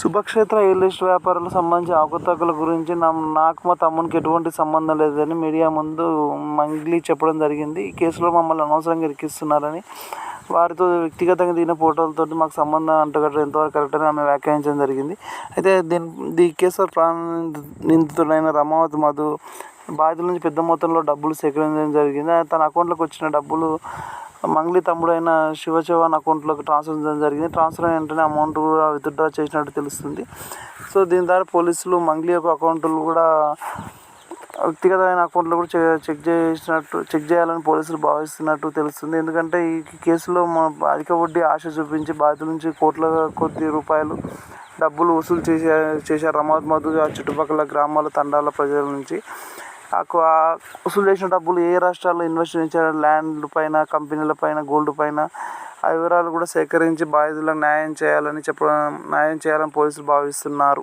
శుభక్షేత్ర real estate వ్యాపారులకు సంబంధించిన అవకతవకల గురించి నాకు మా తమ్మునికి ఎటువంటి సంబంధం లేదని మీడియా ముందు మంగ్లీ చెప్పడం జరిగింది. ఈ కేసులో మమ్మల్ని అనవసరంగా ఇరికిస్తున్నారని, వారితో వ్యక్తిగతంగా దిగిన ఫోటోలతోటి మాకు సంబంధం అంటగట్టడం ఎంతవరకు కరెక్ట్ అని ఆమె వ్యాఖ్యానించడం జరిగింది. అయితే ఈ కేసులో నిందితుడైన రమావతి మధు బాధితుల నుంచి పెద్ద మొత్తంలో డబ్బులు సేకరించడం జరిగింది. తన అకౌంట్లోకి వచ్చిన డబ్బులు మంగ్లీ తమ్ముడైన శివ చౌహాన్ అకౌంట్లోకి ట్రాన్స్ఫర్ చేయడం జరిగింది. ట్రాన్స్ఫర్ అయిన వెంటనే అమౌంట్ కూడా విత్డ్రా చేసినట్టు తెలుస్తుంది. సో దీని ద్వారా పోలీసులు మంగ్లీ యొక్క అకౌంట్లు కూడా వ్యక్తిగతమైన అకౌంట్లు కూడా చెక్ చేయాలని పోలీసులు భావిస్తున్నట్టు తెలుస్తుంది. ఎందుకంటే ఈ కేసులో అధిక వడ్డీ ఆశ చూపించి బాధితుల నుంచి కోట్ల కొద్ది రూపాయలు డబ్బులు వసూలు చేశారు రమావతి మధు ఆ చుట్టుపక్కల గ్రామాల తండాల ప్రజల నుంచి. వసూలు చేసిన డబ్బులు ఏ రాష్ట్రాల్లో ఇన్వెస్ట్ చేశారు, ల్యాండ్ పైన, కంపెనీల పైన, గోల్డ్ పైన, ఆ వివరాలు కూడా సేకరించి బాధితులకు న్యాయం చేయాలని పోలీసులు భావిస్తున్నారు.